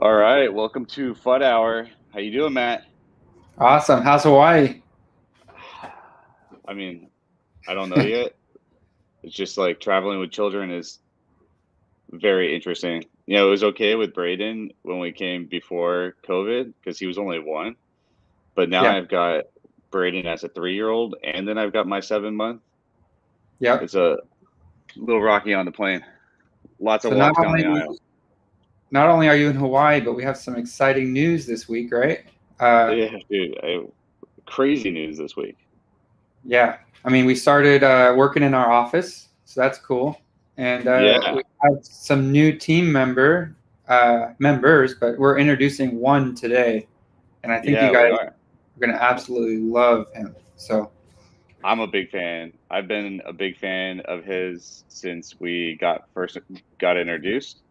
All right, welcome to FUD Hour. How you doing, Matt? Awesome. How's Hawaii? I mean, I don't know yet. It's just like traveling with children is very interesting. It was okay with Braden when we came before COVID because he was only one. But now Yeah. I've got Braden as a 3-year-old, and then I've got my 7 month. Yep. It's a little rocky on the plane. Lots of So walks down the aisle. not only are you in Hawaii, but we have some exciting news this week, right? Uh, Yeah, dude, crazy news this week. yeah. I mean, we started working in our office, so that's cool. And Yeah, we have some new team members, but we're introducing one today, and I think you yeah, we guys are. are going to absolutely love him. So I'm a big fan. I've been a big fan of his since we first got introduced.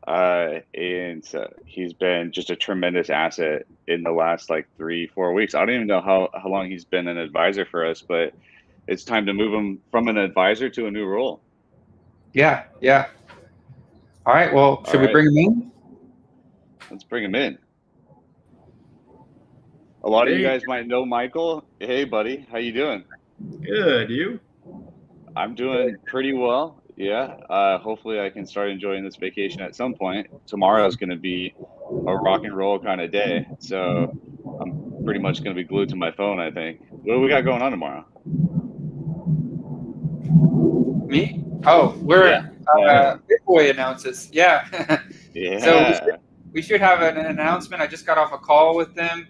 And he's been just a tremendous asset in the last like 3, 4 weeks. I don't even know how long he's been an advisor for us, but it's time to move him from an advisor to a new role. yeah, yeah. All right. Well, All should we right, bring him in? let's bring him in. A lot of you Hey, guys might know Michael. Hey, buddy, how you doing? good. You? I'm doing pretty well. Yeah. Hopefully I can start enjoying this vacation at some point. Tomorrow is going to be a rock and roll kind of day. So I'm pretty much going to be glued to my phone, I think. What do we got going on tomorrow? Me? Oh, Yeah. we're Yeah. Big Boy announces. Yeah. So Yeah. we should have an announcement. I just got off a call with them.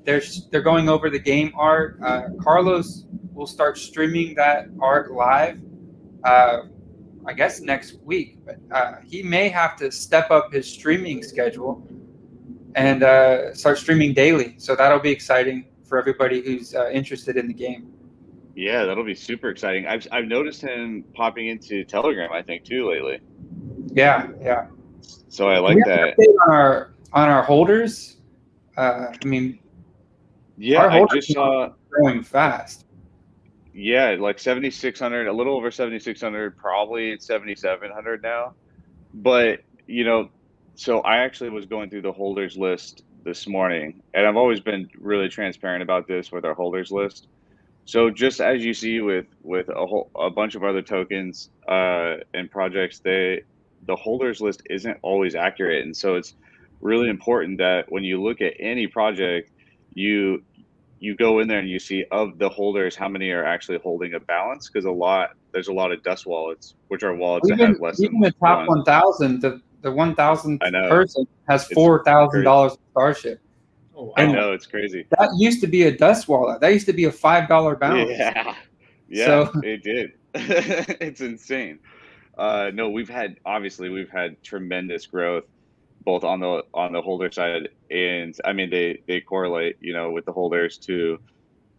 They're going over the game art. Carlos will start streaming that art live. Uh, I guess next week, but he may have to step up his streaming schedule and start streaming daily. So that'll be exciting for everybody who's interested in the game. Yeah, that'll be super exciting. I've noticed him popping into Telegram, I think, too, lately. Yeah, yeah. So I Do we like have an that. update on our holders? I mean, Yeah, our I holders just are saw, growing fast. yeah, like 7,600, a little over 7,600, probably it's 7,700 now. But, so I actually was going through the holders list this morning, and I've always been really transparent about this with our holders list. So just as you see with a bunch of other tokens and projects, the holders list isn't always accurate, and so it's really important that when you look at any project, you you go in there and you see of the holders how many are actually holding a balance, because there's a lot of dust wallets, which are wallets that have less Even than the top one. 1,000, the 1,000th I know, person has it's crazy. $4,000 Starship, Oh, I and wow. know, it's crazy. that used to be a dust wallet. That used to be a $5 balance. Yeah, yeah, So it did. It's insane. No, we've had tremendous growth both on the holder side, and I mean they correlate, with the holders to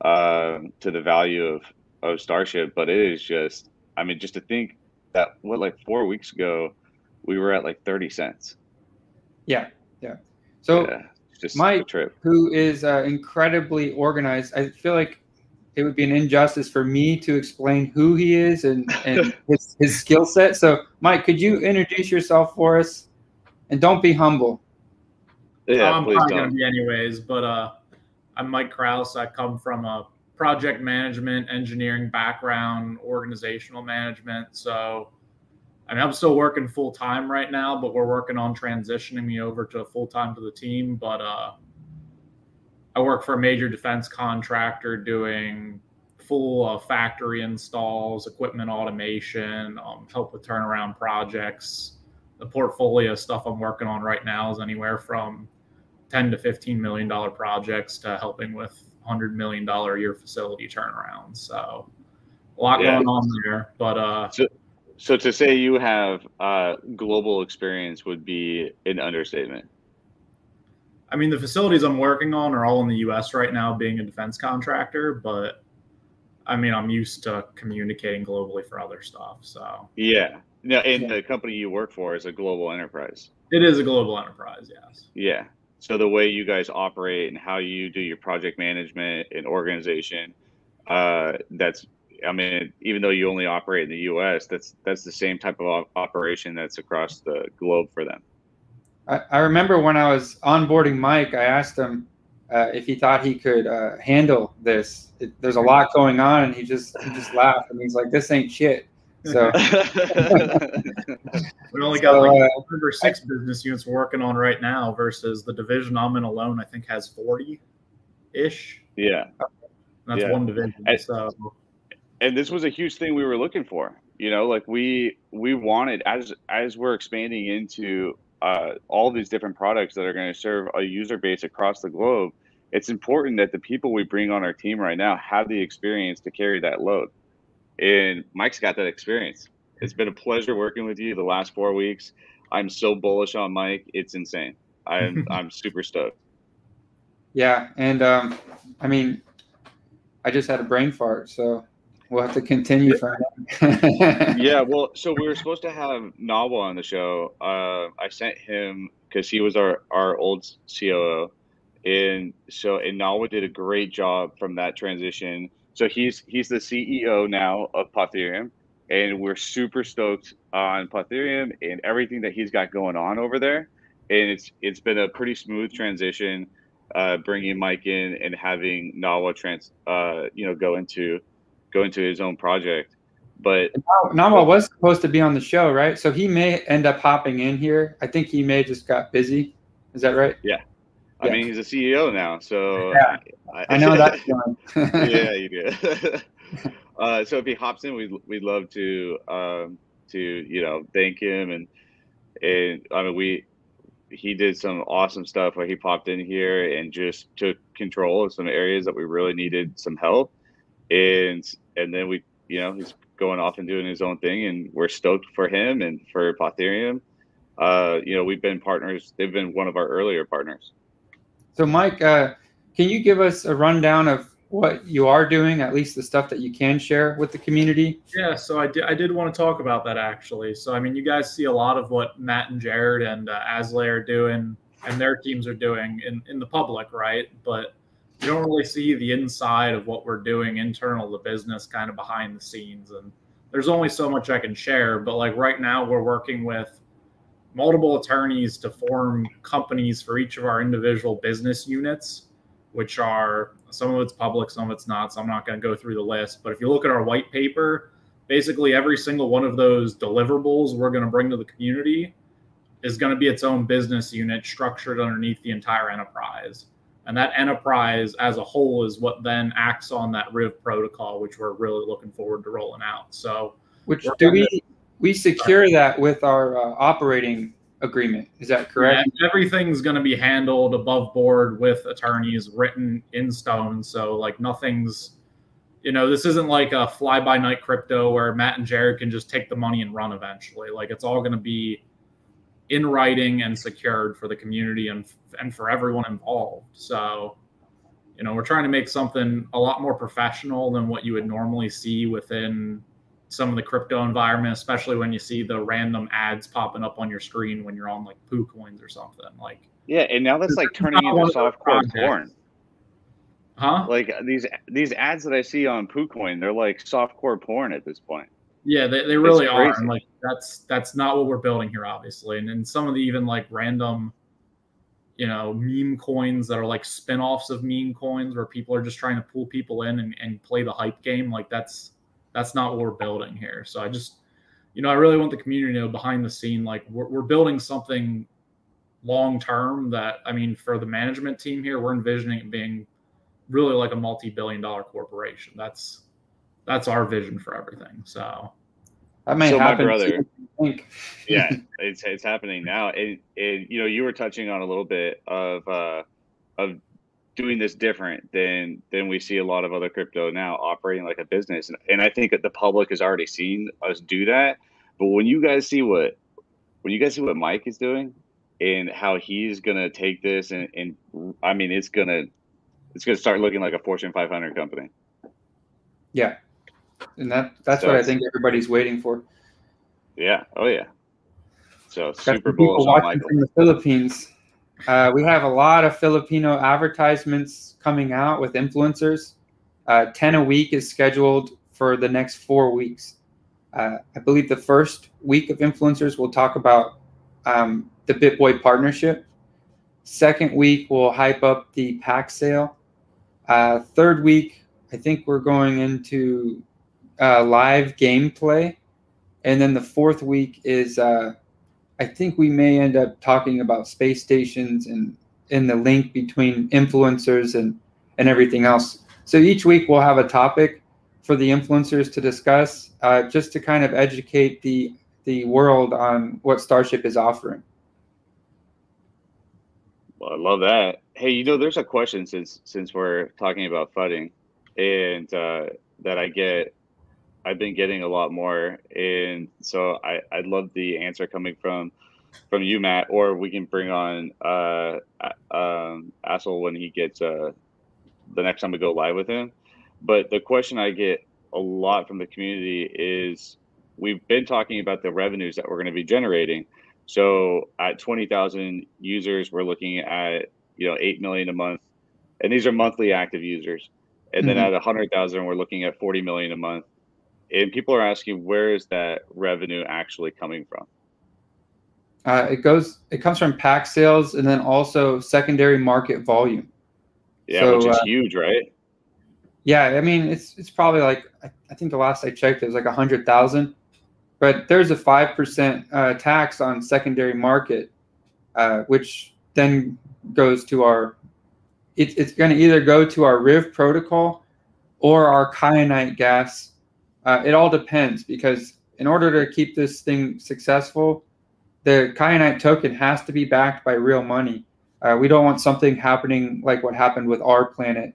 the value of Starship, but it is just, I mean, just to think that like 4 weeks ago we were at like 30 cents. yeah, yeah. So Yeah, it's just a Mike, trip. who is incredibly organized, I feel like it would be an injustice for me to explain who he is and his skill set. So, Mike, could you introduce yourself for us? And don't be humble. Yeah, I'm please probably going don't. to be anyways, but I'm Mike Kraus. I come from a project management, engineering background, organizational management. So, I mean, I'm still working full time right now, but we're working on transitioning me over to full time to the team. But I work for a major defense contractor doing full factory installs, equipment automation, help with turnaround projects. The portfolio stuff I'm working on right now is anywhere from $10 to $15 million projects to helping with $100 million a year facility turnarounds. So a lot Yeah. going on there. But So to say you have global experience would be an understatement. I mean, the facilities I'm working on are all in the U.S. right now, being a defense contractor. But I mean, I'm used to communicating globally for other stuff. So Yeah. No, and Yeah. the company you work for is a global enterprise. it is a global enterprise, yes. Yeah. So the way you guys operate and how you do your project management and organization, that's, I mean, even though you only operate in the U.S., that's the same type of operation that's across the globe for them. I remember when I was onboarding Mike, I asked him if he thought he could handle this. There's a lot going on, and he just laughed, and he's like, "This ain't shit." So we only got like 6 business units we're working on right now versus the division I'm in alone, I think, has 40-ish. Yeah. That's one division. And this was a huge thing we were looking for. You know, like we wanted, as we're expanding into all these different products that are going to serve a user base across the globe, it's important that the people we bring on our team right now have the experience to carry that load. And Mike's got that experience. It's been a pleasure working with you the last 4 weeks. I'm so bullish on Mike. It's insane. I'm super stoked. Yeah. And I mean, I just had a brain fart, so we'll have to continue from that. Yeah, well, so we were supposed to have Nawa on the show. I sent him because he was our old COO, and Nawa did a great job from that transition. So he's the CEO now of Potherium, and we're super stoked on Potherium and everything that he's got going on over there. And it's been a pretty smooth transition, bringing Mike in and having Nawa go into his own project. But Nawa was supposed to be on the show, right? So he may end up hopping in here. I think he may just got busy. Is that right? Yeah. I mean, he's a CEO now, so yeah. I know that feeling. Yeah, you do. So if he hops in, we'd love to thank him, and I mean he did some awesome stuff where he popped in here and just took control of some areas that we really needed some help, and then he's going off and doing his own thing, and we're stoked for him and for Potherium. We've been partners. They've been one of our earlier partners. So Mike, can you give us a rundown of what you are doing, at least the stuff that you can share with the community? Yeah, so I did want to talk about that, actually. So, I mean, you guys see a lot of what Matt and Jared and Asley are doing and their teams are doing in the public, right? But you don't really see the inside of what we're doing internal to the business, kind of behind the scenes. And there's only so much I can share. But like right now, we're working with multiple attorneys to form companies for each of our individual business units, which are, some of it's public, some of it's not. So I'm not going to go through the list. But if you look at our white paper, basically every single one of those deliverables we're going to bring to the community is going to be its own business unit structured underneath the entire enterprise. And that enterprise as a whole is what then acts on that RIV protocol, which we're really looking forward to rolling out. So, which we secure that with our operating agreement. Is that correct? Yeah, everything's going to be handled above board with attorneys written in stone. So like nothing's, this isn't like a fly by night crypto where Matt and Jared can just take the money and run eventually. Like it's all going to be in writing and secured for the community and for everyone involved. So, we're trying to make something a lot more professional than what you would normally see within some of the crypto environment, especially when you see the random ads popping up on your screen when you're on like PooCoins or something. Like, yeah, and now that's like turning into softcore porn. Huh? Like these ads that I see on PooCoin, they're like softcore porn at this point. Yeah, they really are. And like that's not what we're building here, obviously. And then some of the even like random, meme coins that are like spin-offs of meme coins where people are just trying to pull people in and play the hype game. Like that's not what we're building here. So I just, I really want the community to know behind the scene, like we're building something long-term that, I mean, for the management team here, we're envisioning it being really like a multi-billion-dollar corporation. That's our vision for everything. So that may happen. My brother, yeah, it's happening now. And you were touching on a little bit of doing this different than we see a lot of other crypto now operating like a business. And I think that the public has already seen us do that. But when you guys see what Mike is doing and how he's gonna take this and I mean it's gonna start looking like a Fortune 500 company. Yeah. And that's what I think everybody's waiting for. Yeah. Oh yeah. So super bullish on Michael. From the Philippines. We have a lot of Filipino advertisements coming out with influencers. 10 a week is scheduled for the next 4 weeks. I believe the first week of influencers will talk about the BitBoy partnership. Second week, we'll hype up the pack sale. Third week, I think we're going into live gameplay. And then the fourth week is, I think we may end up talking about space stations and the link between influencers and everything else. So each week we'll have a topic for the influencers to discuss, just to kind of educate the world on what Starship is offering. Well, I love that. Hey, you know, there's a question since we're talking about fudding, and that I've been getting a lot more, and so I'd love the answer coming from you, Matt, or we can bring on Assel when he gets the next time we go live with him. But the question I get a lot from the community is, we've been talking about the revenues that we're going to be generating. So at 20,000 users, we're looking at, you know, 8 million a month, and these are monthly active users. And then at 100,000, we're looking at 40 million a month. And people are asking, where is that revenue actually coming from? It comes from pack sales and then also secondary market volume. Yeah, so, which is huge, right? Yeah, I mean, it's probably like, I think the last I checked, it was like 100,000. But there's a 5% tax on secondary market, which then goes to our, it's going to either go to our RIV protocol or our kyanite gas. It all depends, because in order to keep this thing successful, the kyanite token has to be backed by real money. We don't want something happening like what happened with our planet,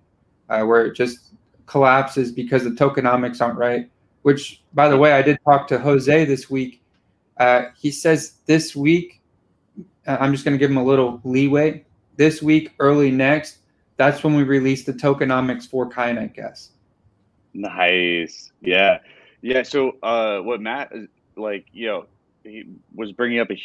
where it just collapses because the tokenomics aren't right. Which, by the way, I did talk to Jose this week. He says this week, I'm just going to give him a little leeway. This week, early next, that's when we release the tokenomics for kyanite gas. Nice. Yeah. Yeah. So what Matt, like, you know, he was bringing up a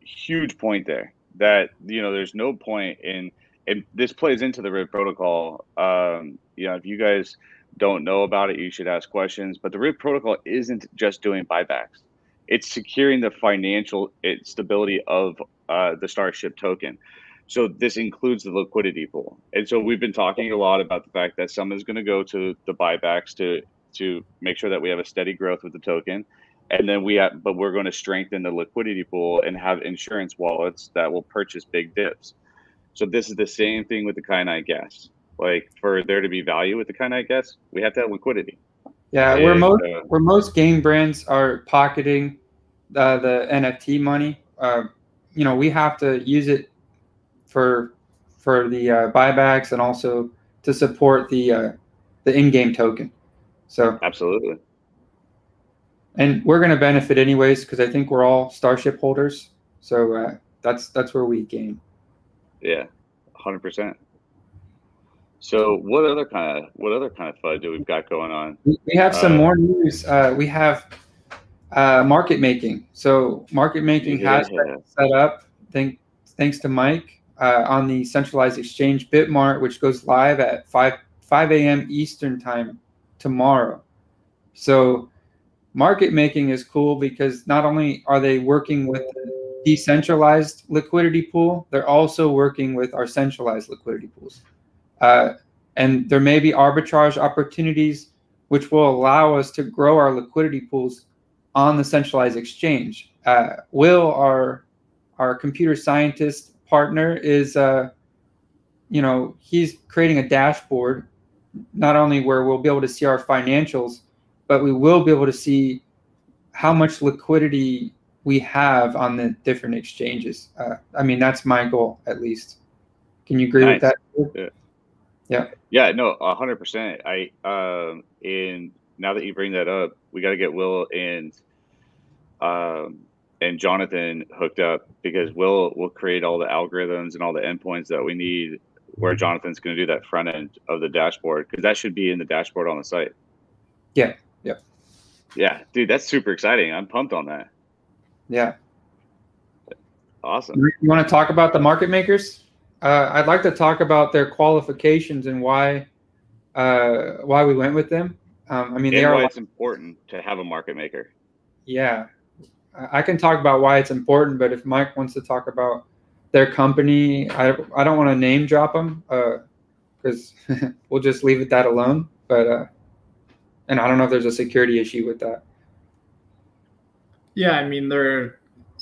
huge point there, that, you know, there's no point in, and this plays into the RIV protocol. You know, if you guys don't know about it, you should ask questions. But the RIV protocol isn't just doing buybacks. It's securing the financial stability of the Starship token. So this includes the liquidity pool. And so we've been talking a lot about the fact that some is going to go to the buybacks to make sure that we have a steady growth with the token. And then but we're going to strengthen the liquidity pool and have insurance wallets that will purchase big dips. So this is the same thing with the kyanite gas. Like, for there to be value with the kyanite gas, we have to have liquidity. Yeah, where most game brands are pocketing the NFT money, you know, we have to use it for the buybacks and also to support the in-game token. So absolutely. And we're going to benefit anyways, because I think we're all Starship holders. So that's where we gain. Yeah, 100%. So what other kind of FUD do we've got going on? We have some more news. We have market making. So market making has been set up, thanks to Mike, on the centralized exchange Bitmart, which goes live at 5 a.m. Eastern time tomorrow. So market making is cool because not only are they working with the decentralized liquidity pool, they're also working with our centralized liquidity pools. And there may be arbitrage opportunities which will allow us to grow our liquidity pools on the centralized exchange. Will, our computer scientist partner, is you know, he's creating a dashboard, not only where we'll be able to see our financials, but we will be able to see how much liquidity we have on the different exchanges. I mean, that's my goal, at least. Can you agree with that? Yeah, no, 100%. And now that you bring that up, we got to get Will and Jonathan hooked up, because Will create all the algorithms and all the endpoints that we need, where Jonathan's going to do that front end of the dashboard, because that should be in the dashboard on the site. Yeah, dude, that's super exciting. I'm pumped on that. Yeah. Awesome. You want to talk about the market makers? I'd like to talk about their qualifications and why we went with them. I mean, and why it's important to have a market maker. Yeah. I can talk about why it's important, but if Mike wants to talk about their company, I don't want to name drop them because we'll just leave it that alone. But and I don't know if there's a security issue with that. Yeah, I mean, so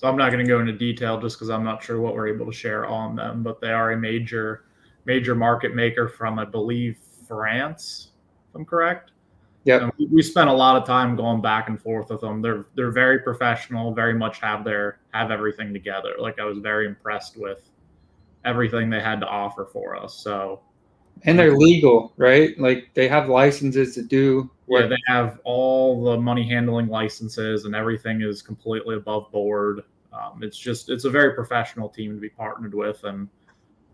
I'm not going to go into detail just because I'm not sure what we're able to share on them, but they are a major market maker from, I believe, France, if I'm correct. Yeah, we spent a lot of time going back and forth with them. They're very professional, very much have everything together. Like, I was very impressed with everything they had to offer for us. So, and they're legal, right? Like, they have licenses to do what. Yeah, they have all the money handling licenses, and everything is completely above board. It's a very professional team to be partnered with, and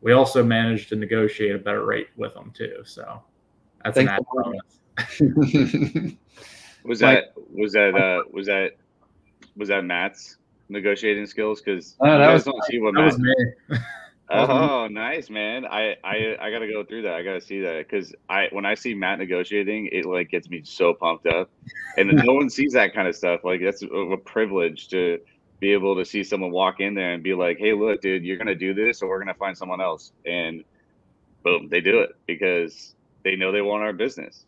we also managed to negotiate a better rate with them too. So that's an added bonus. Was that Matt's negotiating skills? Because you guys don't see what Matt. That was me. Oh, nice, man. I gotta go through that. I gotta see that because when I see Matt negotiating, it like gets me so pumped up, and no one sees that kind of stuff. Like, that's a privilege to be able to see someone walk in there and be like, "Hey, look, dude, you're gonna do this, or we're gonna find someone else," and boom, they do it because they know they want our business.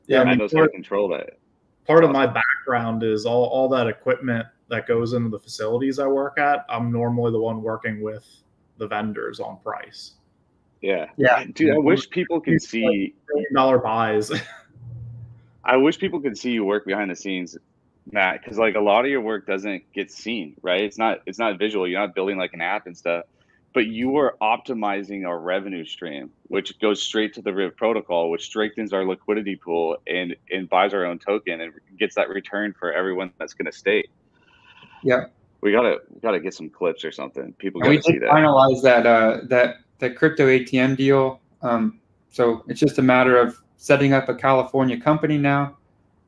Yeah, Matt knows how to control that. Part of my background is all that equipment that goes into the facilities I work at. I'm normally the one working with the vendors on price. Yeah. Yeah. Dude, I wish people could see $1 million buys. I wish people could see you work behind the scenes, Matt, because like a lot of your work doesn't get seen, right? It's not visual. You're not building like an app and stuff, but you are optimizing our revenue stream, which goes straight to the Riv protocol, which strengthens our liquidity pool and buys our own token and gets that return for everyone that's going to stake. Yeah. We gotta get some clips or something. People gotta see that. Finalize that crypto ATM deal. So it's just a matter of setting up a California company now.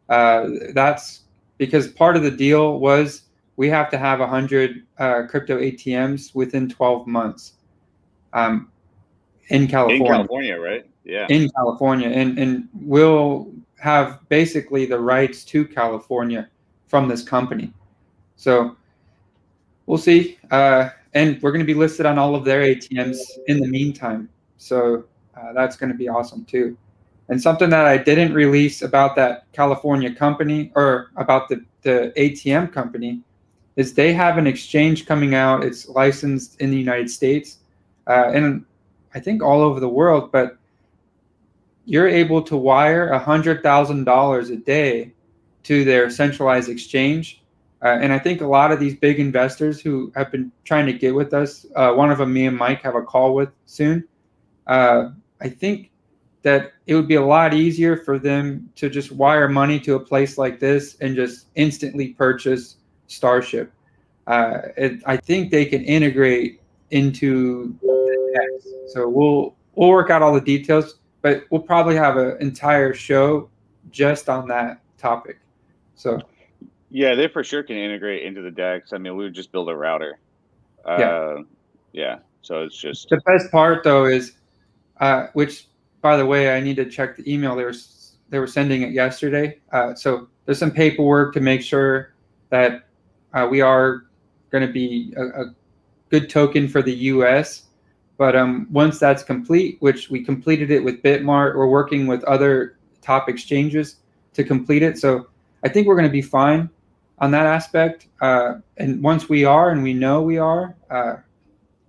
That's because part of the deal was we have to have 100 crypto ATMs within 12 months. In California. In California, right? Yeah. In California, and we'll have basically the rights to California from this company. So we'll see. And we're going to be listed on all of their ATMs in the meantime. So that's going to be awesome too. And something that I didn't release about that California company or about the ATM company is they have an exchange coming out. It's licensed in the United States and I think all over the world, but you're able to wire $100,000 a day to their centralized exchange. And I think a lot of these big investors who have been trying to get with us, one of them, me and Mike, have a call with soon. I think that it would be a lot easier for them to just wire money to a place like this and just instantly purchase Starship. I think they can integrate into the text. So we'll work out all the details, but we'll probably have an entire show just on that topic. So. Yeah, they for sure can integrate into the DEX. I mean, we would just build a router. Yeah. So it's just the best part though is, which by the way, I need to check the email. They were sending it yesterday. So there's some paperwork to make sure that we are going to be a good token for the U.S. But once that's complete, which we completed it with Bitmart, we're working with other top exchanges to complete it. So I think we're going to be fine on that aspect. And once we are, and we know we are,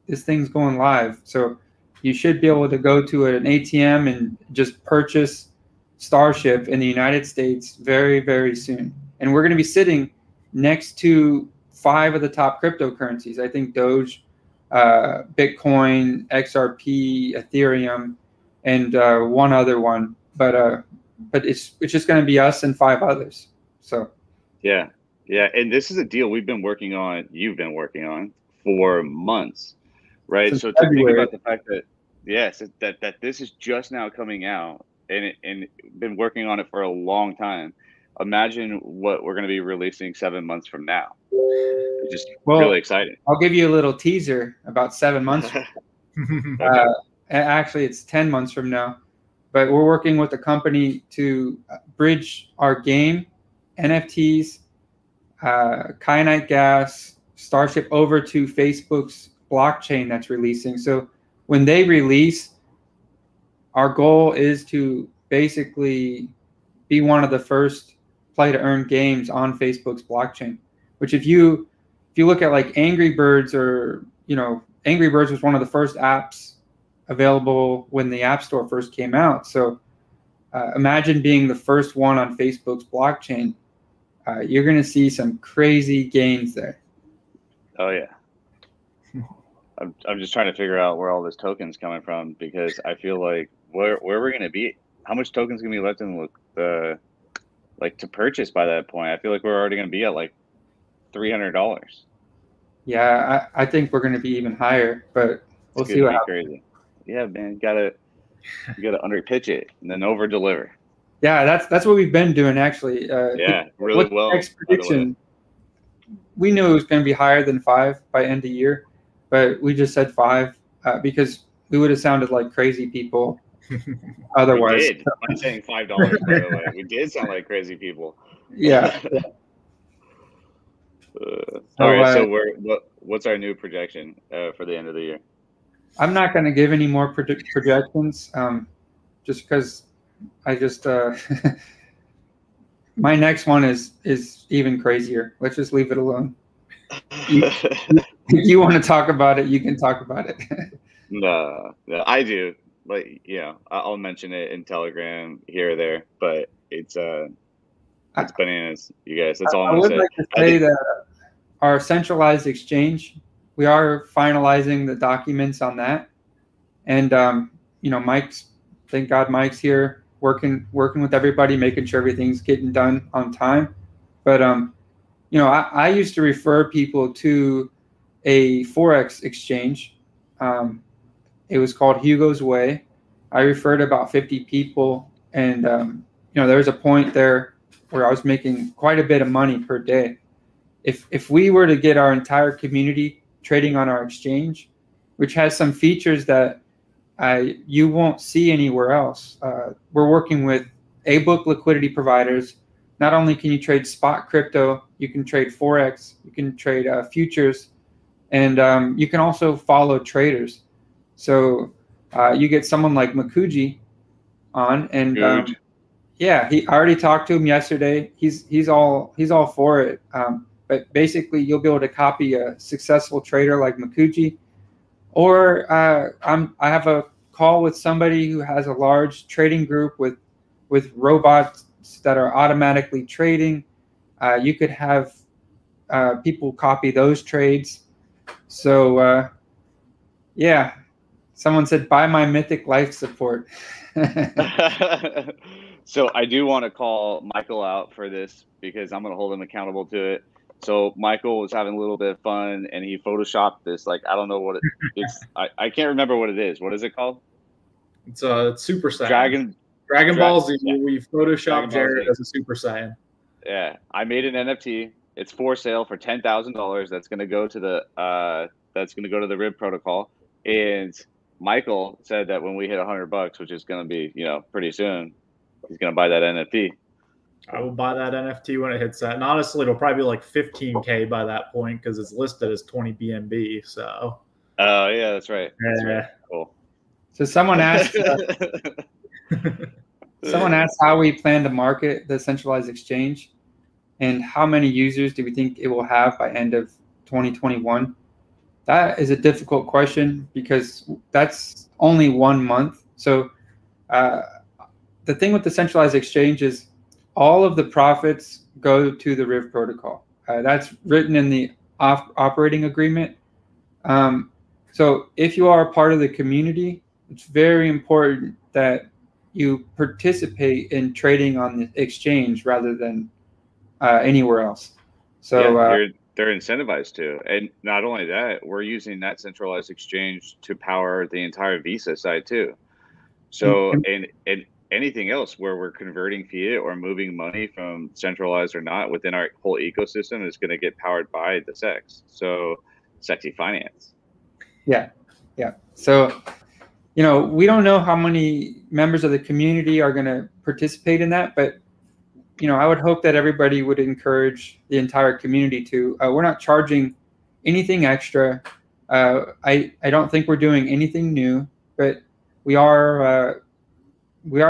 this thing's going live. So you should be able to go to an ATM and just purchase Starship in the United States very, very soon. And we're going to be sitting next to 5 of the top cryptocurrencies. I think Doge, Bitcoin, XRP, Ethereum, and one other one. But it's just going to be us and 5 others. So. Yeah. And this is a deal you've been working on for months, right? Since so to February. think about the fact that, yes, that this is just now coming out and been working on it for a long time. Imagine what we're going to be releasing 7 months from now. It's just really exciting. I'll give you a little teaser about 7 months. Okay. Actually, it's 10 months from now. But we're working with a company to bridge our game, NFTs, Kyanite Gas, Starship over to Facebook's blockchain that's releasing. So when they release, our goal is to basically be one of the first play to earn games on Facebook's blockchain. Which if you look at like Angry Birds, or Angry Birds was one of the first apps available when the App Store first came out. So imagine being the first one on Facebook's blockchain. You're going to see some crazy gains there. Oh yeah. I'm just trying to figure out where all this token's coming from, because I feel like where we're going to be, how much token's going to be left in the like to purchase by that point. I feel like we're already going to be at like $300. Yeah, I think we're going to be even higher, but we'll see what happens. Crazy. Yeah, man, you gotta under pitch it and then over deliver. Yeah, that's what we've been doing actually. Yeah, really well. Next prediction, we knew it was going to be higher than 5 by end of year, but we just said 5 because we would have sounded like crazy people otherwise. We did. I'm saying $5, by the way. We did sound like crazy people. Yeah. All right. So what's our new projection for the end of the year? I'm not going to give any more projections, just because I just my next one is even crazier. Let's just leave it alone. If you want to talk about it, you can talk about it. No, I do. Like, I'll mention it in Telegram here or there, but it's bananas, you guys. That's all I'm gonna say. I would like to say that our centralized exchange, we are finalizing the documents on that, and thank God Mike's here working with everybody, making sure everything's getting done on time. But I used to refer people to a Forex exchange. It was called Hugo's Way. I referred about 50 people, and there was a point there where I was making quite a bit of money per day. If we were to get our entire community trading on our exchange, which has some features that you won't see anywhere else. We're working with A-book liquidity providers. Not only can you trade spot crypto, you can trade Forex, you can trade futures, and you can also follow traders. So you get someone like Makuji on, and I already talked to him yesterday. He's all for it. But basically, you'll be able to copy a successful trader like Makuji, or I have a call with somebody who has a large trading group with robots that are automatically trading. You could have people copy those trades. So someone said, buy my Mythic life support. So I do want to call Michael out for this, because I'm going to hold him accountable to it. So Michael was having a little bit of fun, and he photoshopped this. Like, I don't know what it's. I can't remember what it is. What is it called? It's Super Saiyan. Dragon Ball Z. Yeah. We photoshopped Jared as a Super Saiyan. Yeah, I made an NFT. It's for sale for $10,000. That's going to go to the RIB protocol. And Michael said that when we hit $100, which is going to be pretty soon, he's going to buy that NFT. I will buy that NFT when it hits that. And honestly, it'll probably be like 15K by that point, because it's listed as 20 BNB. So. Oh yeah, that's right. That's right. Cool. So someone asked how we plan to market the centralized exchange, and how many users do we think it will have by end of 2021? That is a difficult question, because that's only 1 month. So the thing with the centralized exchange is all of the profits go to the RIV protocol. That's written in the operating agreement. So if you are a part of the community, it's very important that you participate in trading on the exchange rather than anywhere else. So they're incentivized to. And not only that, we're using that centralized exchange to power the entire Visa side too. So, and anything else where we're converting fiat or moving money from centralized or not within our whole ecosystem is going to get powered by the SEX. So Sexy Finance. Yeah. So, we don't know how many members of the community are going to participate in that, but I would hope that everybody would encourage the entire community to. We're not charging anything extra. I don't think we're doing anything new, but we are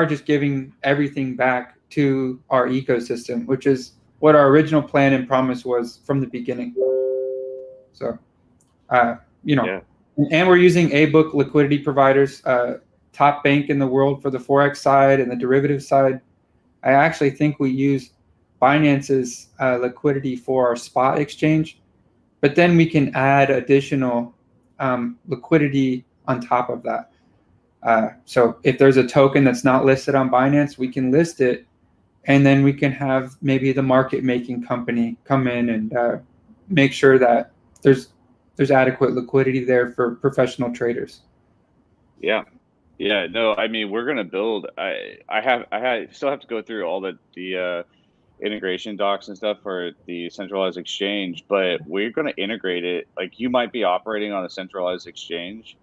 just giving everything back to our ecosystem, which is what our original plan and promise was from the beginning. So, Yeah. and we're using A-book liquidity providers, top bank in the world for the Forex side and the derivative side. I actually think we use Binance's liquidity for our spot exchange, but then we can add additional liquidity on top of that. So if there's a token that's not listed on Binance, we can list it, and then we can have maybe the market making company come in and make sure that there's adequate liquidity there for professional traders. Yeah. Yeah, no, I mean, we're gonna build. I still have to go through all the integration docs and stuff for the centralized exchange, but we're gonna integrate it. Like, you might be operating on a centralized exchange,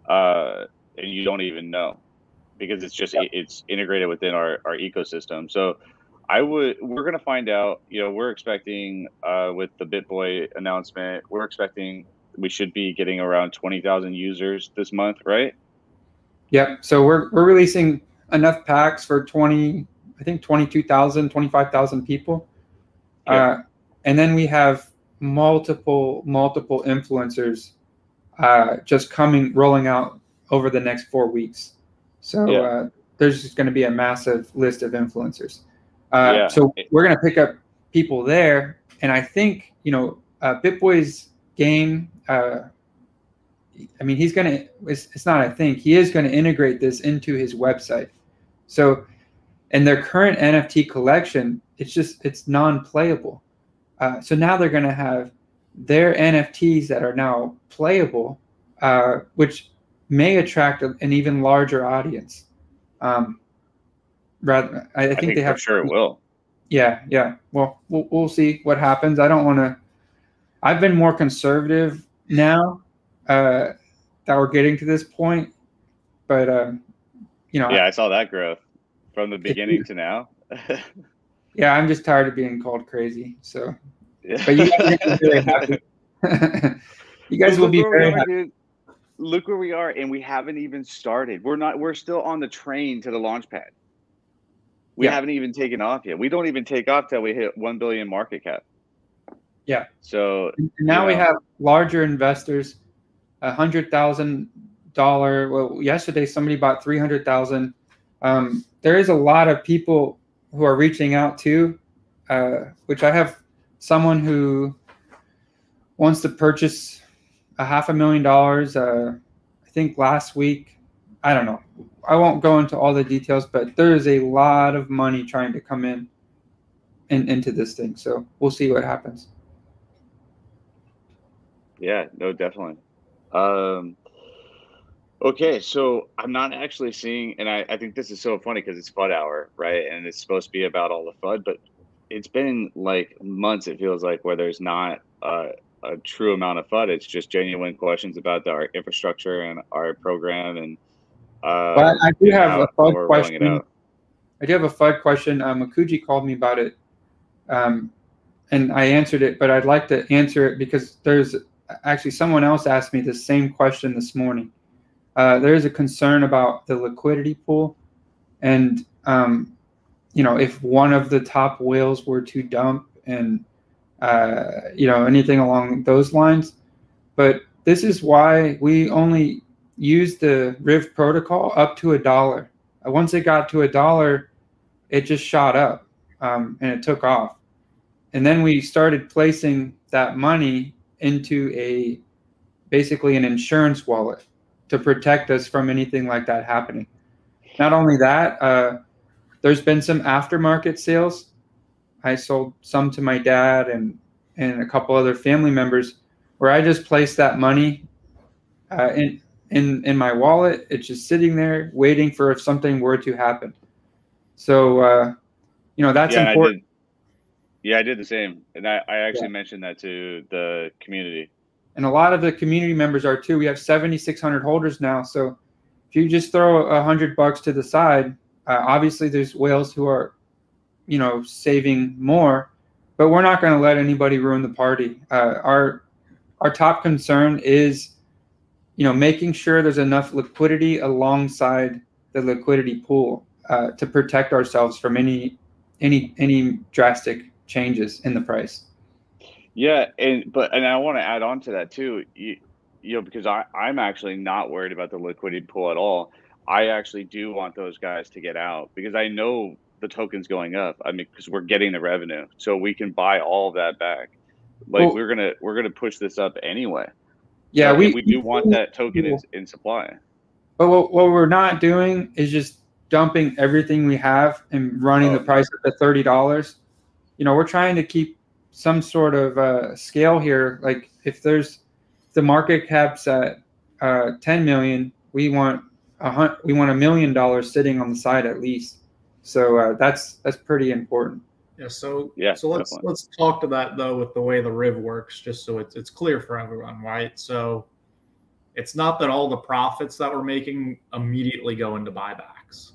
and you don't even know, because it's just it's integrated within our ecosystem. So we're gonna find out. We're expecting with the BitBoy announcement, we're expecting we should be getting around 20,000 users this month, right? Yep. So we're releasing enough packs for 22,000, 25,000 people. Okay. And then we have multiple influencers just rolling out over the next 4 weeks. So there's just going to be a massive list of influencers. So we're going to pick up people there. And I think, BitBoy's game, I mean, it's not, I think, he is going to integrate this into his website. So in their current NFT collection, it's non-playable. So now they're going to have their NFTs that are now playable, which may attract an even larger audience. I think they have. For sure it will. Yeah. Well, we'll see what happens. I don't want to. I've been more conservative now that we're getting to this point, but I saw that growth from the beginning to now. Yeah, I'm just tired of being called crazy. So, but you guys are very happy. You guys will be very happy. Dude. Look where we are, and we haven't even started. We're still on the train to the launch pad. We haven't even taken off yet. We don't even take off till we hit 1 billion market cap. Yeah. So and now we have larger investors, $100,000. Well, yesterday somebody bought 300,000. There is a lot of people who are reaching out too, which I have someone who wants to purchase $500,000. I think last week. I don't know. I won't go into all the details, but there is a lot of money trying to come into this thing. So we'll see what happens. Yeah, no, definitely. Okay, so I'm not actually seeing, and I think this is so funny because it's FUD hour, right? And it's supposed to be about all the FUD, but it's been like months, it feels like, where there's not a true amount of FUD. It's just genuine questions about our infrastructure and our program. And but I do have a FUD question. I do have a FUD question. Makuji called me about it, and I answered it, but I'd like to answer it because there's actually someone else asked me the same question this morning. There is a concern about the liquidity pool, and if one of the top whales were to dump, and anything along those lines. But this is why we only use the Riv protocol up to $1. Once it got to $1, it just shot up, and it took off. And then we started placing that money into basically an insurance wallet to protect us from anything like that happening. Not only that, there's been some aftermarket sales. I sold some to my dad and a couple other family members, where I just placed that money in my wallet. It's just sitting there waiting for if something were to happen. So that's important. I did the same, and I actually mentioned that to the community. And a lot of the community members are too. We have 7,600 holders now. So if you just throw $100 to the side, obviously there's whales who are saving more, but we're not going to let anybody ruin the party. Our top concern is, making sure there's enough liquidity alongside the liquidity pool to protect ourselves from any drastic changes in the price. Yeah, and I want to add on to that too. Because I'm actually not worried about the liquidity pool at all. I actually do want those guys to get out because I know the token's going up. I mean, because we're getting the revenue, so we can buy all of that back. Like Well, we're gonna push this up anyway. yeah, So, we do want that token in supply. But what we're not doing is just dumping everything we have and running the price up to $30. We're trying to keep some sort of scale here. Like if the market cap's at 10 million, we want $1 million sitting on the side at least. So that's pretty important. Yeah. So definitely. let's talk to that though with the way the Riv works, just so it's clear for everyone, right? So it's not that all the profits that we're making immediately go into buybacks.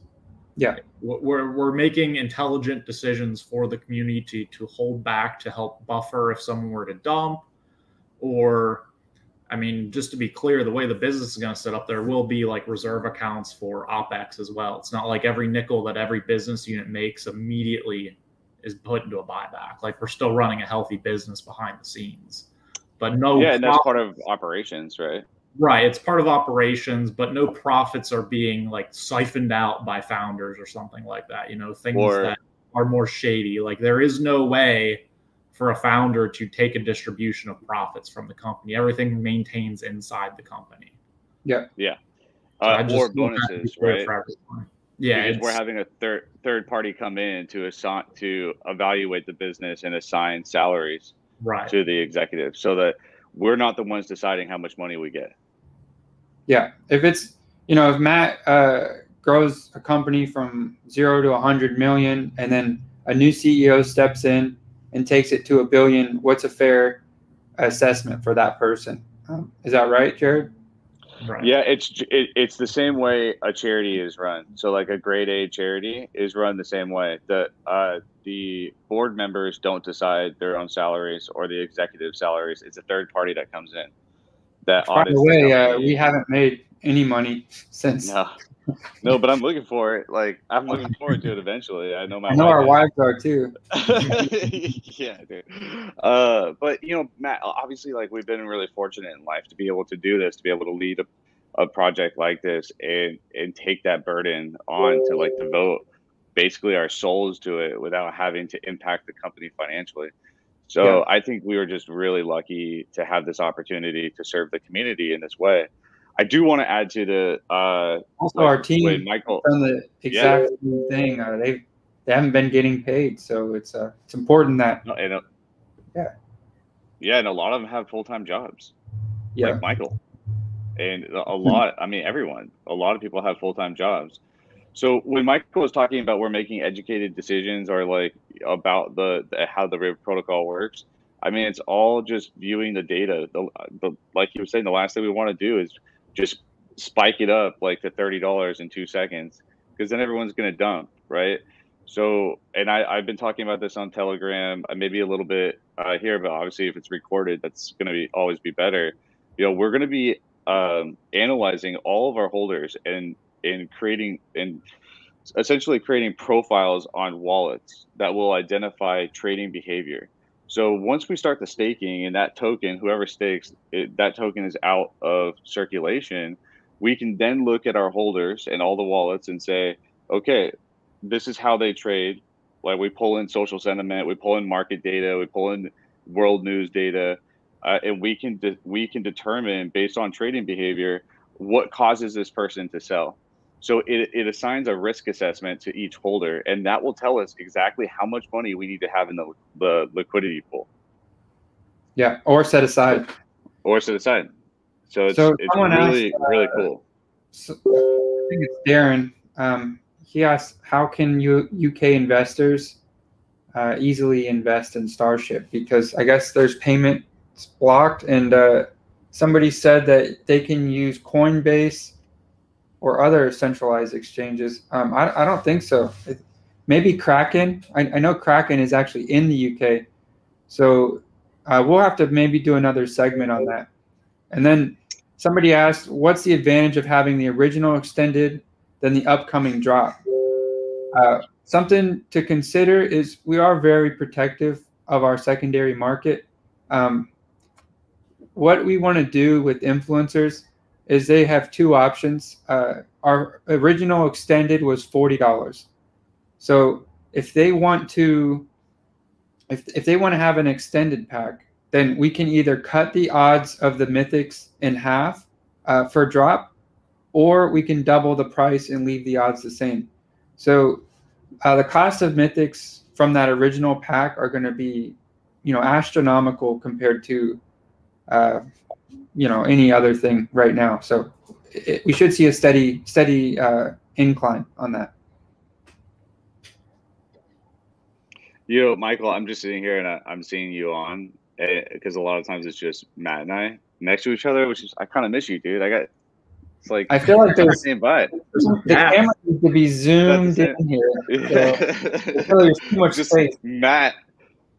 Yeah, we're making intelligent decisions for the community to hold back, to help buffer if someone were to dump, or, I mean, just to be clear, the way the business is going to set up, there will be like reserve accounts for OPEX as well. It's not like every nickel that every business unit makes immediately is put into a buyback. Like we're still running a healthy business behind the scenes, but no. Yeah, and that's part of operations, right? Right, it's part of operations, but no profits are being like siphoned out by founders or something like that. Things that are more shady. Like there is no way for a founder to take a distribution of profits from the company. Everything maintains inside the company. Yeah. So or bonuses, right? Yeah, because we're having a third party come in to evaluate the business and assign salaries to the executive, so that we're not the ones deciding how much money we get. Yeah, if Matt grows a company from 0 to 100 million, and then a new CEO steps in and takes it to $1 billion, what's a fair assessment for that person? Is that right, Jared? Right. Yeah, it's the same way a charity is run. So like a grade A charity is run the same way. The board members don't decide their own salaries or the executive salaries. It's a third party that comes in. That By the way, we haven't made any money since. No, but I'm looking for it. Like I'm looking forward to it eventually. I know our wives are too. Yeah, dude. But Matt, obviously, like we've been really fortunate in life to be able to do this, to be able to lead a project like this and take that burden on to like devote basically our souls to it without having to impact the company financially. So I think we were just really lucky to have this opportunity to serve the community in this way. I do want to add to the also our team Michael done the exact same thing. They haven't been getting paid, so it's important that and a lot of them have full-time jobs. Like Michael, and a lot. I mean, everyone. A lot of people have full-time jobs. So when Michael was talking about we're making educated decisions or like about how the Riv protocol works, I mean, it's all just viewing the data. Like you were saying, the last thing we want to do is just spike it up like to $30 in 2 seconds, because then everyone's going to dump, right? So, and I've been talking about this on Telegram, maybe a little bit here, but obviously if it's recorded, that's going to always be better. We're going to be analyzing all of our holders and essentially creating profiles on wallets that will identify trading behavior. So once we start the staking and that token, whoever stakes that token is out of circulation, we can then look at our holders and all the wallets and say, okay, this is how they trade. Like we pull in social sentiment, we pull in market data, we pull in world news data, and we can determine based on trading behavior what causes this person to sell. So it assigns a risk assessment to each holder, and that will tell us exactly how much money we need to have in the liquidity pool. Yeah, or set aside. So it's really really cool. So, I think it's Darren. He asked, how can UK investors easily invest in Starship? Because I guess there's payments blocked, and somebody said that they can use Coinbase or other centralized exchanges. I don't think so. maybe Kraken. I know Kraken is actually in the UK, so we'll have to maybe do another segment on that. And then somebody asked, what's the advantage of having the original extended than the upcoming drop? Something to consider is we are very protective of our secondary market. What we want to do with influencers is they have two options. Our original extended was $40. So if they want to, if they want to have an extended pack, then we can either cut the odds of the mythics in half for drop, or we can double the price and leave the odds the same. So the cost of mythics from that original pack are going to be, astronomical compared to, any other thing right now. So we should see a steady incline on that. Michael, I'm just sitting here and I'm seeing you on because a lot of times it's just Matt and I next to each other, which is I kind of miss you, dude. It's like I feel like there's the camera needs to be zoomed in here. So there's too much just space. Matt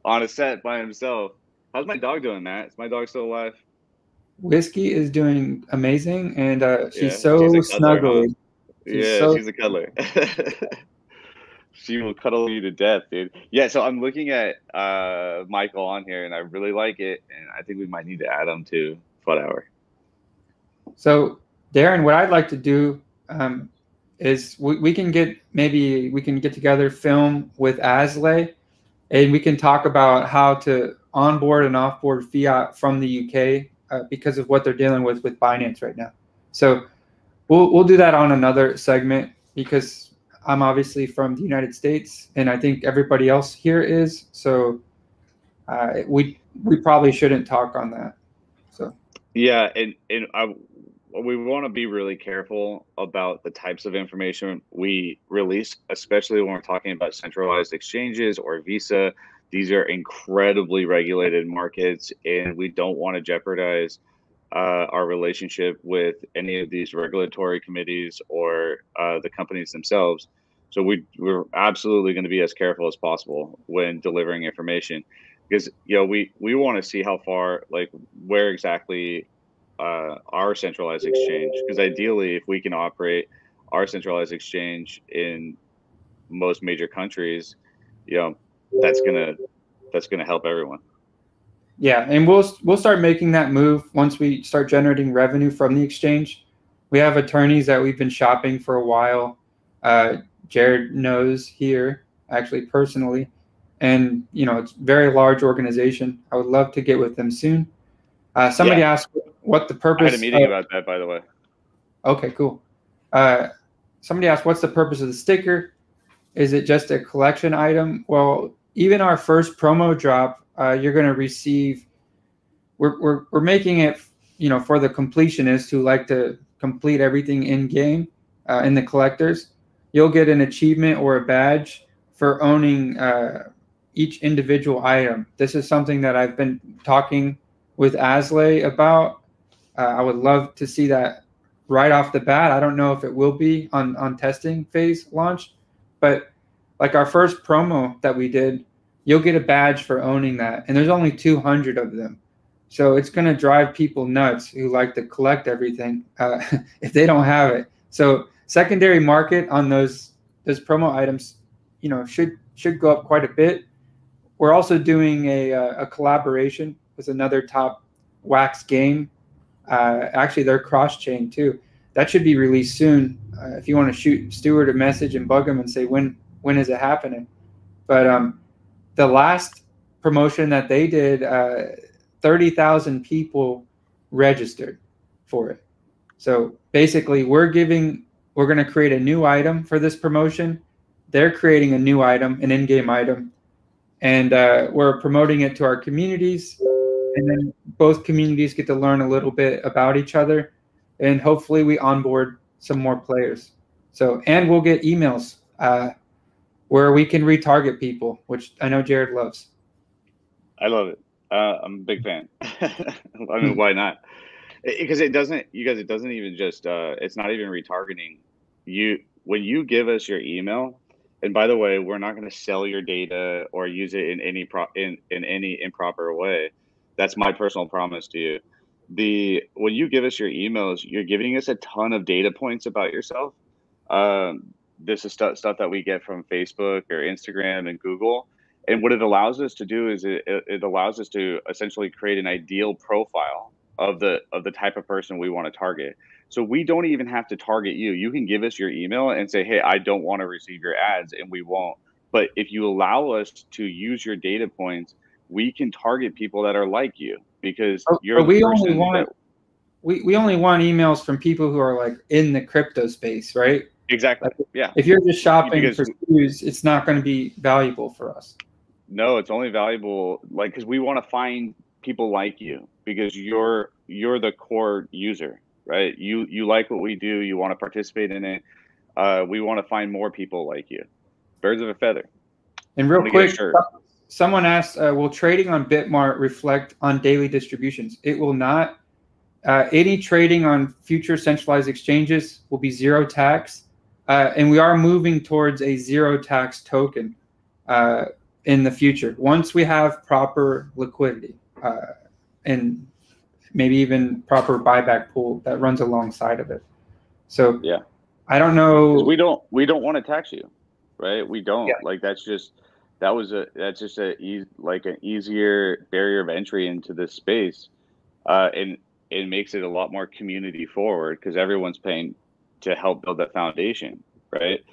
on a set by himself. How's my dog doing, Matt? Is my dog still alive? Whiskey is doing amazing, and she's so snuggly. She's a cuddler. She will cuddle you to death, dude. Yeah, so I'm looking at Michael on here, and I really like it, and I think we might need to add him to FUD Hour. So, Darren, what I'd like to do is we can get together, film with Aslay, and we can talk about how to onboard and offboard fiat from the UK because of what they're dealing with Binance right now. So we'll do that on another segment because I'm obviously from the United States, and I think everybody else here is. So we probably shouldn't talk on that. So yeah, and we want to be really careful about the types of information we release, especially when we're talking about centralized exchanges or Visa. These are incredibly regulated markets, and we don't want to jeopardize our relationship with any of these regulatory committees or the companies themselves. So we're absolutely going to be as careful as possible when delivering information, because we want to see how far, like where exactly our centralized exchange, because ideally if we can operate our centralized exchange in most major countries, that's gonna help everyone. Yeah, and we'll start making that move once we start generating revenue from the exchange. We have attorneys that we've been shopping for a while. Jared knows here actually personally, and it's a very large organization. I would love to get with them soon. Somebody asked what the purpose. I had a meeting about that, by the way. Okay, cool. Somebody asked, what's the purpose of the sticker? Is it just a collection item? Well, even our first promo drop, you're going to receive. We're making it, for the completionists who like to complete everything in game, in the collectors. You'll get an achievement or a badge for owning each individual item. This is something that I've been talking with Aslay about. I would love to see that right off the bat. I don't know if it will be on testing phase launch, but like our first promo that we did, you'll get a badge for owning that. And there's only 200 of them. So it's going to drive people nuts who like to collect everything if they don't have it. So secondary market on those promo items, should go up quite a bit. We're also doing a collaboration with another top wax game. Actually, they're cross-chain too. That should be released soon. If you want to shoot Stuart a message and bug him and say when is it happening. But the last promotion that they did, 30,000 people registered for it. So basically, we're going to create a new item for this promotion. They're creating a new item, an in-game item, and we're promoting it to our communities. And then both communities get to learn a little bit about each other, and hopefully we onboard some more players. So, and we'll get emails where we can retarget people, which I know Jared loves. I love it. I'm a big fan. I mean, why not? Because it doesn't even just, it's not even retargeting. When you give us your email, And by the way, we're not going to sell your data or use it in any improper way. That's my personal promise to you. When you give us your emails, you're giving us a ton of data points about yourself. This is stuff that we get from Facebook or Instagram and Google. And what it allows us to do is it allows us to essentially create an ideal profile of the type of person we want to target. So we don't even have to target you. You can give us your email and say, hey, I don't want to receive your ads, and we won't. But if you allow us to use your data points, we can target people that are like you, because you're the person that we only want emails from people who are like in the crypto space, right? Exactly. Like, yeah. If you're just shopping for shoes, it's not going to be valuable for us. No, it's only valuable because we want to find people like you, because you're the core user, right? You like what we do. You want to participate in it. We want to find more people like you. Birds of a feather. And real quick, someone asked, will trading on Bitmart reflect on daily distributions? It will not. Any trading on future centralized exchanges will be zero tax. And we are moving towards a zero tax token in the future, once we have proper liquidity and maybe even proper buyback pool that runs alongside of it. So yeah, I don't know. We don't want to tax you, right? We don't. That's just an easier barrier of entry into this space, and it makes it a lot more community forward, because everyone's paying to help build that foundation, right?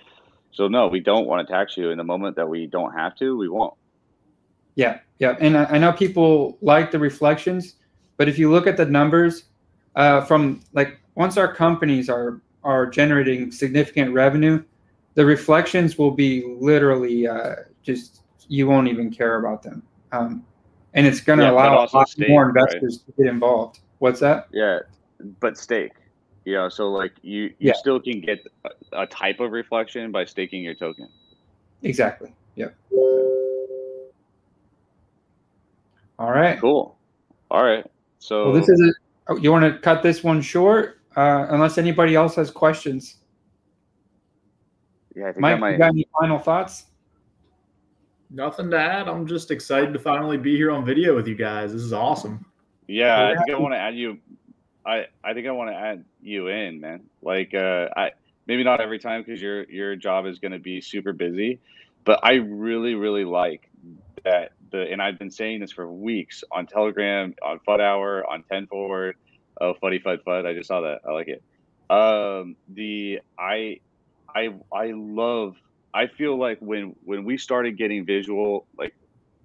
So no, we don't want to tax you. In the moment that we don't have to, we won't. Yeah. And I know people like the reflections, but if you look at the numbers from once our companies are generating significant revenue, the reflections will be literally just, you won't even care about them. And it's going to allow a lot more investors to get involved. What's that? Yeah, but stake. Yeah, so you still can get a type of reflection by staking your token. Exactly. Yep. All right. Cool. All right. So this is you want to cut this one short, unless anybody else has questions. Yeah, I think Mike, you got any final thoughts? Nothing to add. I'm just excited to finally be here on video with you guys. This is awesome. Yeah, I think I want to add you. I think I want to add you in, man. Maybe not every time, because your job is going to be super busy, but I really like that and I've been saying this for weeks on Telegram, on FUD Hour, on 10 Forward. Oh, FUDdy FUD FUD. I just saw that. I like it. I feel like when we started getting visual,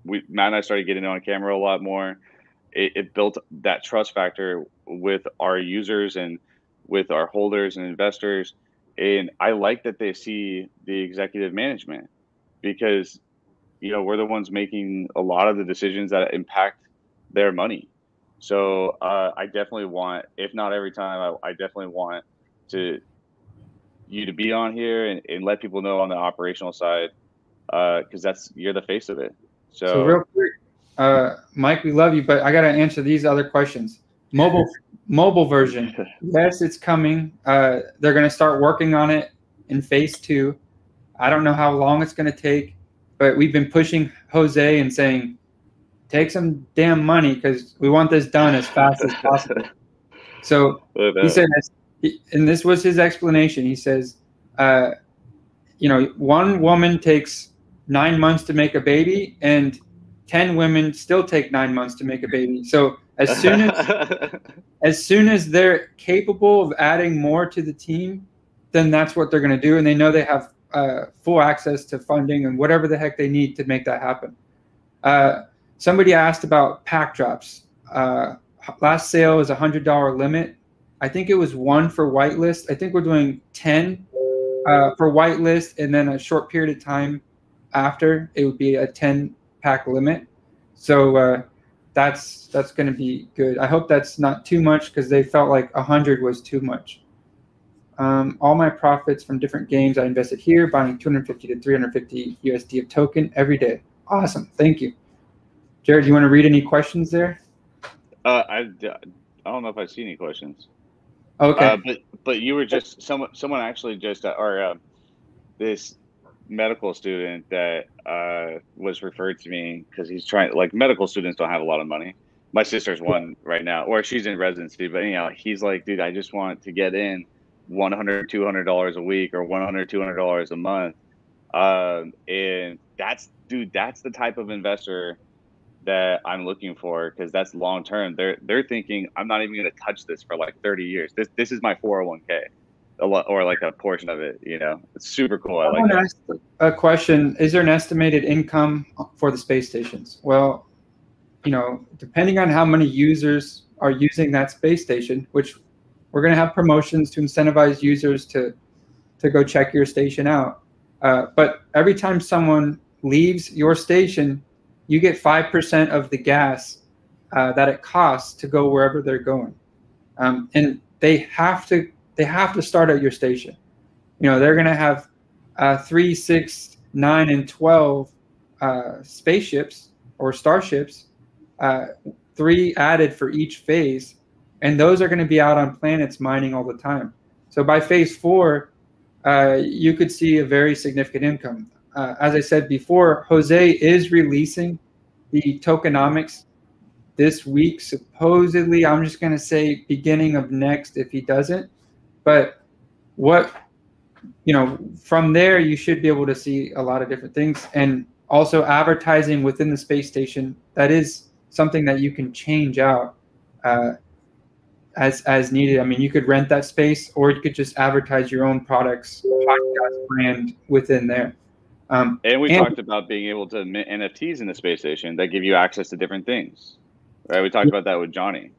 Matt and I started getting on camera a lot more, it built that trust factor with our users and with our holders and investors. And I like that they see the executive management, because we're the ones making a lot of the decisions that impact their money. So I definitely want, if not every time, I definitely want you to be on here and let people know on the operational side, because you're the face of it. So real quick, Mike, we love you, but I got to answer these other questions. Mobile version. Yes, it's coming. They're going to start working on it in phase 2. I don't know how long it's going to take, but we've been pushing Jose and saying, take some damn money, because we want this done as fast as possible. So he said, and this was his explanation. He says, one woman takes 9 months to make a baby, and 10 women still take 9 months to make a baby. So as soon as they're capable of adding more to the team, then that's what they're going to do. And they know they have full access to funding and whatever the heck they need to make that happen. Somebody asked about pack drops. Last sale is $100 limit. I think it was 1 for whitelist. I think we're doing 10 for whitelist, and then a short period of time after, it would be a 10 pack limit. So that's going to be good. I hope that's not too much, because they felt like 100 was too much. All my profits from different games I invested here, buying 250 to 350 USD of token every day. Awesome. Thank you. Jared, do you want to read any questions there? I don't know if I see any questions. Okay. But you were just someone actually just medical student that was referred to me because he's trying. Like medical students don't have a lot of money. My sister's one right now, or she's in residency. But he's like, dude, I just want to get in $100-$200 a week or $100-$200 a month. And that's the type of investor that I'm looking for, because that's long term. They're thinking, I'm not even going to touch this for like 30 years. This is my 401k, or like a portion of it. It's super cool. I like Someone that. asked a question: is there an estimated income for the space stations? Well, depending on how many users are using that space station, which we're going to have promotions to incentivize users to go check your station out. But every time someone leaves your station, you get 5% of the gas that it costs to go wherever they're going, and they have to start at your station. They're going to have 3, 6, 9, and 12 spaceships or starships, 3 added for each phase, and those are going to be out on planets mining all the time. So by phase 4, you could see a very significant income. As I said before, Jose is releasing the tokenomics this week, supposedly. I'm just going to say beginning of next if he doesn't. But from there, you should be able to see a lot of different things. And also advertising within the space station, that is something that you can change out as needed. I mean, you could rent that space, or you could just advertise your own products, podcast brand within there. And we talked about being able to mint NFTs in the space station that give you access to different things, right? We talked about that with Johnny.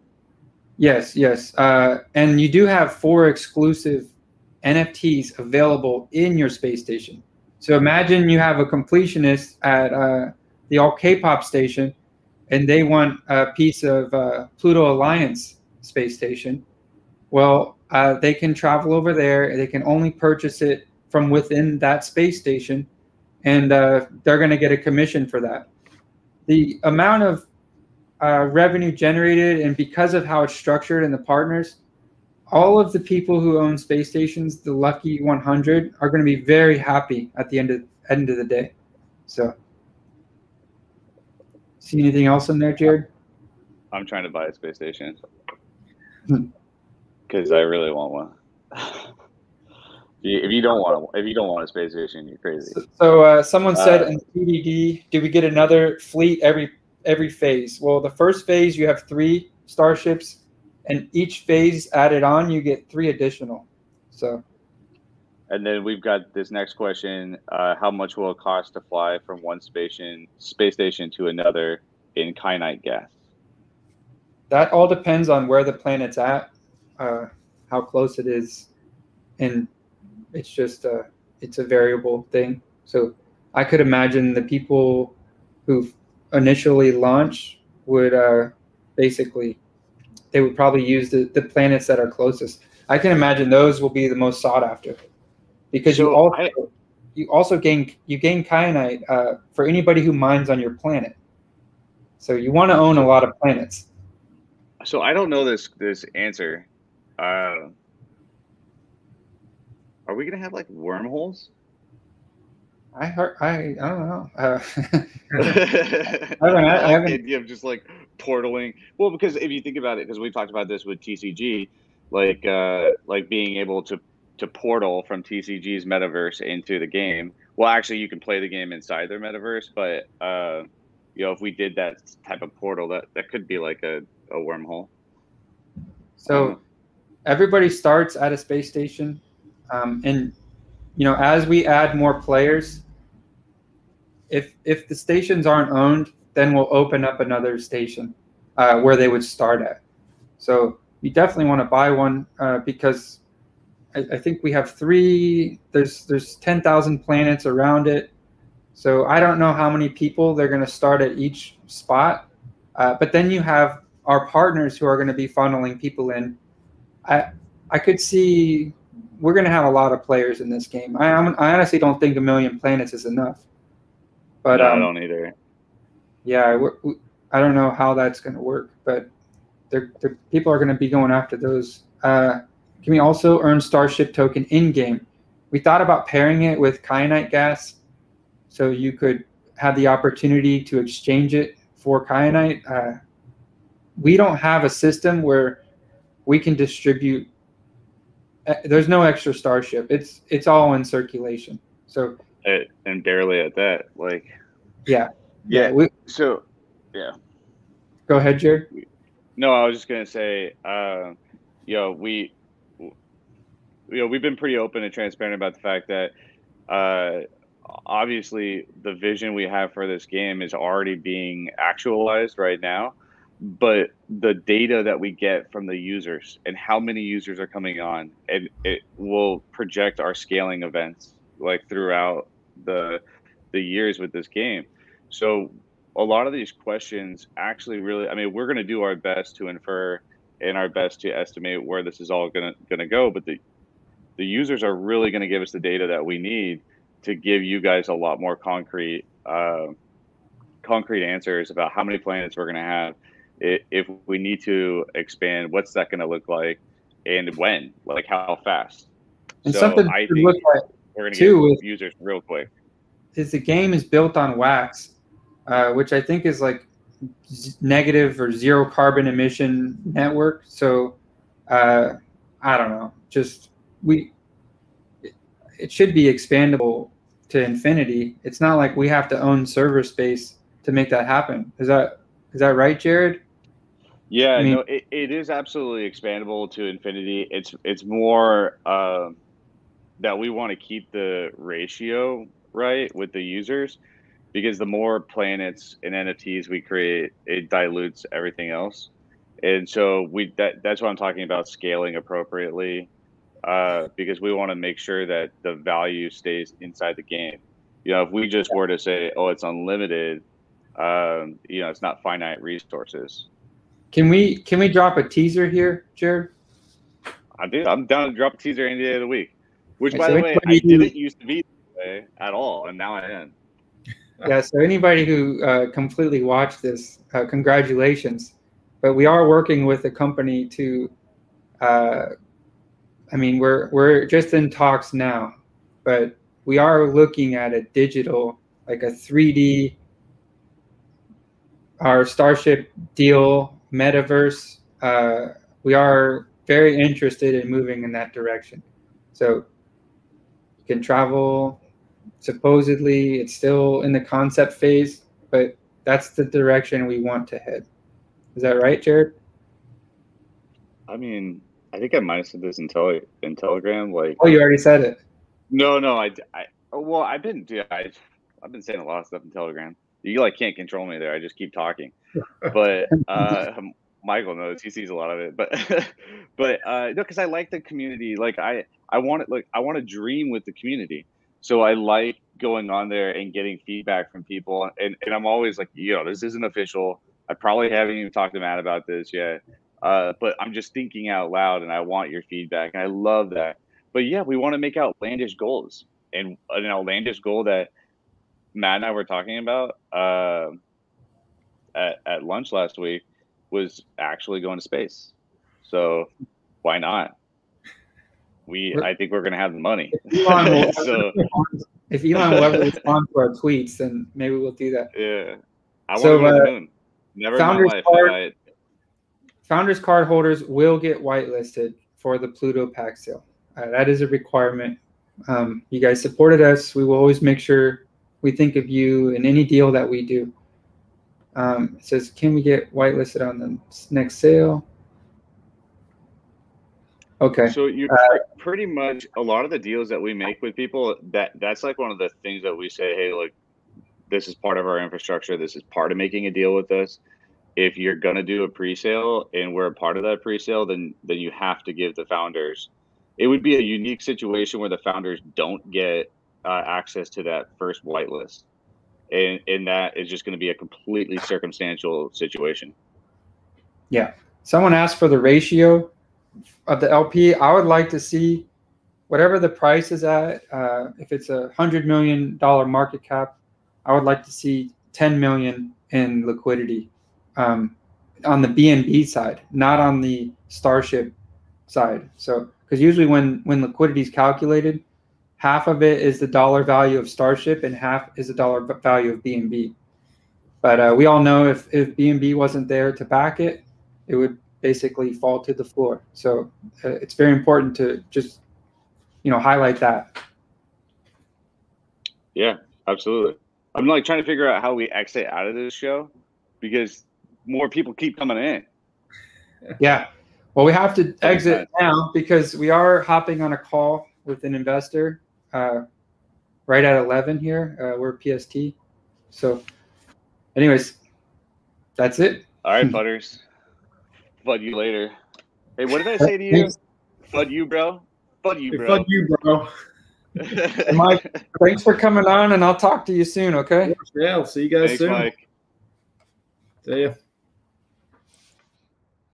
Yes. And you do have 4 exclusive NFTs available in your space station. So imagine you have a completionist at the All K-pop station, and they want a piece of Pluto Alliance space station. Well, they can travel over there. They can only purchase it from within that space station, and they're going to get a commission for that. The amount of revenue generated, and because of how it's structured and the partners, all of the people who own space stations, the lucky 100, are going to be very happy at the end of the day. So, see anything else in there, Jared? I'm trying to buy a space station because I really want one. If you don't want a space station, you're crazy. So someone said in PDD, do we get another fleet every phase? Well, the first phase you have 3 starships, and each phase added on, you get 3 additional. So. And then we've got this next question: how much will it cost to fly from one space station to another in kyanite gas? That all depends on where the planet's at, how close it is, and it's just it's a variable thing. So I could imagine the people who initially launch would basically, they would probably use the planets that are closest. I can imagine those will be the most sought after, because you also gain kyanite for anybody who mines on your planet. So you want to own a lot of planets. So I don't know this answer. Are we gonna have like wormholes? I don't know. I haven't. Idea of just like portaling. Well, because if you think about it, because we talked about this with TCG, like being able to portal from TCG's metaverse into the game. Well, actually, you can play the game inside their metaverse, but if we did that type of portal, that could be like a wormhole. So everybody starts at a space station, and as we add more players, if the stations aren't owned, then we'll open up another station where they would start at. So you definitely want to buy one because I think we have 3. There's 10,000 planets around it. So I don't know how many people they're going to start at each spot, but then you have our partners who are going to be funneling people in. I could see we're going to have a lot of players in this game. I honestly don't think 1 million planets is enough. But no, I don't either. Yeah, I don't know how that's going to work, but people are going to be going after those. Can we also earn Starship token in game? We thought about pairing it with kyanite gas, so you could have the opportunity to exchange it for kyanite. We don't have a system where we can distribute. There's no extra Starship. It's all in circulation. So and barely at that. Like, yeah. So, yeah. Go ahead, Jared. No, I was just gonna say, we've been pretty open and transparent about the fact that, obviously, the vision we have for this game is already being actualized right now. But the data that we get from the users and how many users are coming on, and it will project our scaling events like throughout the years with this game. So a lot of these questions actually really, I mean, we're going to do our best to infer and our best to estimate where this is all going to go, but the users are really going to give us the data that we need to give you guys a lot more concrete answers about how many planets we're going to have. If we need to expand, what's that going to look like, and when, like how fast. And so something I to think look like we're going to too get users real quick. Is the game is built on wax, which I think is like negative or zero carbon emission network. So I don't know, it should be expandable to infinity. It's not like we have to own server space to make that happen. Is that right, Jared? Yeah, I mean, no, it is absolutely expandable to infinity. It's more that we want to keep the ratio right with the users, because the more planets and NFTs we create, it dilutes everything else. And so that's what I'm talking about, scaling appropriately, because we want to make sure that the value stays inside the game. If we just were to say, oh, it's unlimited, it's not finite resources. Can we drop a teaser here, Jared? I'm down to drop a teaser any day of the week. Which, by the way, I didn't used to be that way at all, and now I am. Yeah, so anybody who completely watched this, congratulations. But we are working with a company to, we're just in talks now, but we are looking at a digital, like a 3D, our Starship deal, metaverse. We are very interested in moving in that direction. So you can travel. Supposedly, it's still in the concept phase, but that's the direction we want to head. Is that right, Jared? I mean, I think I might have said this in Telegram. Like, oh, you already said it. No, I've been saying a lot of stuff in Telegram. You can't control me there. I just keep talking. But Michael knows, he sees a lot of it. But no, because I like the community. Like I want to dream with the community. So I like going on there and getting feedback from people. And I'm always like, this isn't official. I probably haven't even talked to Matt about this yet. But I'm just thinking out loud, and I want your feedback. And I love that. But yeah, we want to make outlandish goals. And an outlandish goal that Matt and I were talking about at lunch last week was actually going to space. So why not? I think we're going to have the money. If Elon will ever respond to our tweets, then maybe we'll do that. Yeah. I want to go to the moon. Never in my life. Founders card holders will get whitelisted for the Pluto pack sale. That is a requirement. You guys supported us. We will always make sure we think of you in any deal that we do. It says, can we get whitelisted on the next sale? Okay. So you pretty much, a lot of the deals that we make with people, that's like one of the things that we say, hey, look, this is part of our infrastructure. This is part of making a deal with us. If you're going to do a pre-sale and we're a part of that pre-sale, then you have to give the founders. It would be a unique situation where the founders don't get access to that first whitelist. And that is just going to be a completely circumstantial situation. Yeah. Someone asked for the ratio of the LP. I would like to see whatever the price is at. If it's $100 million market cap, I would like to see 10 million in liquidity on the BNB side, not on the Starship side. So, because usually when liquidity is calculated, half of it is the dollar value of Starship and half is the dollar value of BNB. But we all know if BNB wasn't there to back it, it would basically fall to the floor. So it's very important to just, highlight that. Yeah, absolutely. I'm like trying to figure out how we exit out of this show because more people keep coming in. Yeah. Well, we have to exit now because we are hopping on a call with an investor right at 11 here. We're PST. So anyways, that's it. All right, Fudders. Fud you later. Hey, what did I say to you? Fud you, bro. Fud you, bro. Fud you, bro. Mike, thanks for coming on, and I'll talk to you soon, okay? Yeah, I'll see you guys soon. Thanks, Mike. See ya.